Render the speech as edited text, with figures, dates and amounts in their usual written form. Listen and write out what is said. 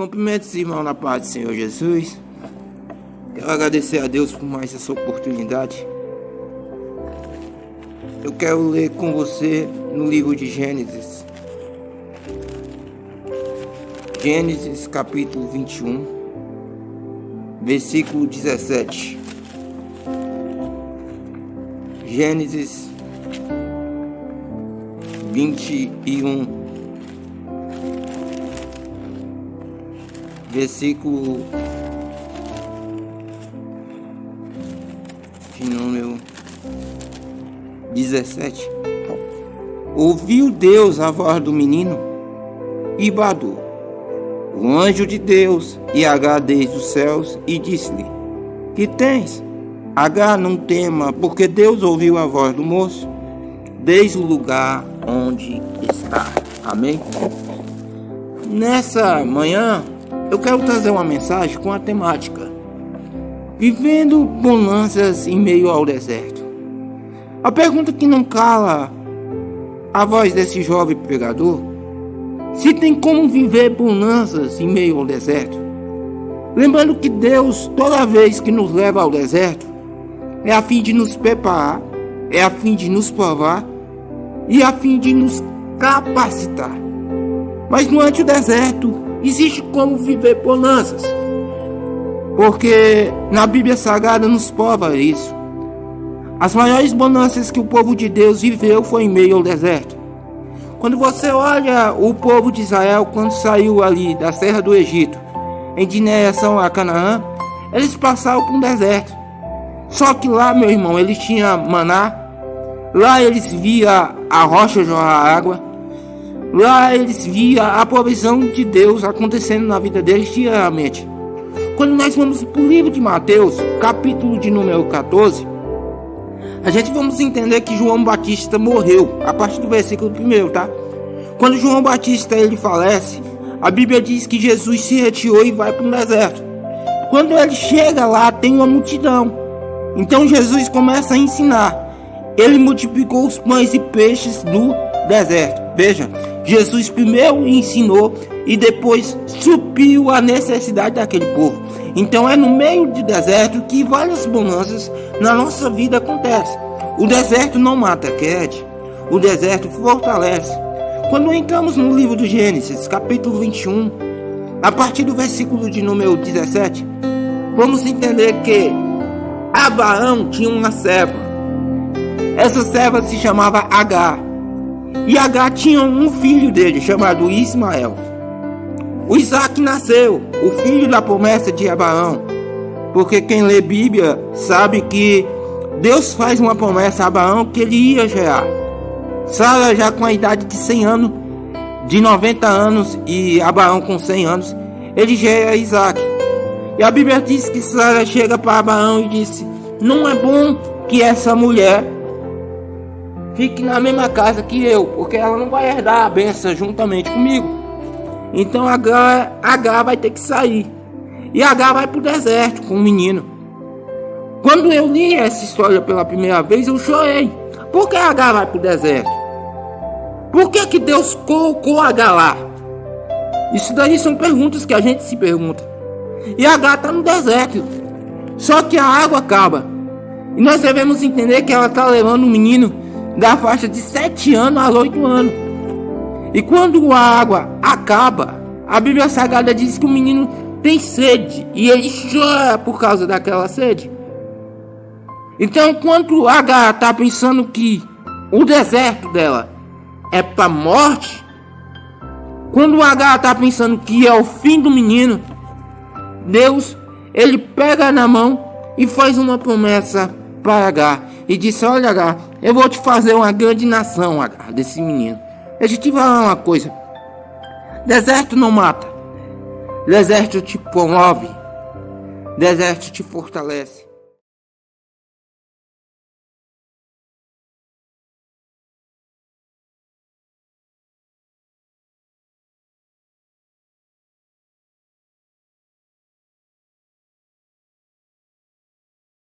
Cumprimentos, irmão, na paz do Senhor Jesus. Quero agradecer a Deus por mais essa oportunidade. Eu quero ler com você no livro de Gênesis. Gênesis capítulo 21, versículo 17. Gênesis 21, versículo de número 17. Ouviu Deus a voz do menino e bradou, o anjo de Deus, e Agar desde os céus, e disse-lhe: Que tens? Agar, não tema, porque Deus ouviu a voz do moço desde o lugar onde está. Amém? Nessa manhã eu quero trazer uma mensagem com a temática Vivendo bonanças em meio ao deserto. A pergunta que não cala a voz desse jovem pregador: se tem como viver bonanças em meio ao deserto. Lembrando que Deus, toda vez que nos leva ao deserto, é a fim de nos preparar, é a fim de nos provar e a fim de nos capacitar. Mas durante o deserto existe como viver bonanças, porque na Bíblia Sagrada nos prova isso. As maiores bonanças que o povo de Deus viveu foi em meio ao deserto. Quando você olha o povo de Israel, quando saiu ali da terra do Egito em direção a Canaã, eles passaram por um deserto. Só que lá, meu irmão, eles tinham maná, lá eles via a rocha jorrar água, lá eles via a provisão de Deus acontecendo na vida deles diariamente. Quando nós vamos para o livro de Mateus, capítulo de número 14, a gente vamos entender que João Batista morreu, a partir do versículo 1, tá? Quando João Batista ele falece, a Bíblia diz que Jesus se retirou e vai para o deserto. Quando ele chega lá, tem uma multidão. Então Jesus começa a ensinar. Ele multiplicou os pães e peixes do deserto. Veja, Jesus primeiro ensinou e depois supriu a necessidade daquele povo. Então é no meio do deserto que várias bonanças na nossa vida acontecem. O deserto não mata, quede. O deserto fortalece. Quando entramos no livro do Gênesis, capítulo 21, a partir do versículo de número 17, vamos entender que Abraão tinha uma serva. Essa serva se chamava Agar. E Agar tinha um filho dele, chamado Ismael. O Isaac nasceu, o filho da promessa de Abraão. Porque quem lê Bíblia sabe que Deus faz uma promessa a Abraão que ele ia gerar. Sara já com a idade de 100 anos, de 90 anos, e Abraão com 100 anos, ele gera Isaac. E a Bíblia diz que Sara chega para Abraão e disse: não é bom que essa mulher fique na mesma casa que eu, porque ela não vai herdar a bênção juntamente comigo. Então Agar vai ter que sair. E Agar vai para o deserto com o menino. Quando eu li essa história pela primeira vez, eu chorei. Por que Agar vai para o deserto? Por que Deus colocou Agar lá? Isso daí são perguntas que a gente se pergunta. E Agar está no deserto. Só que a água acaba. E nós devemos entender que ela está levando um menino da faixa de 7 anos a 8 anos. E quando a água acaba, a Bíblia Sagrada diz que o menino tem sede. E ele chora por causa daquela sede. Então, quando Agar está pensando que o deserto dela é para morte, quando Agar está pensando que é o fim do menino, Deus, ele pega na mão e faz uma promessa para Agar. E disse: olha, Agar, eu vou te fazer uma grande nação, Agar, desse menino. Deixa eu te falar uma coisa. Deserto não mata. Deserto te promove. Deserto te fortalece.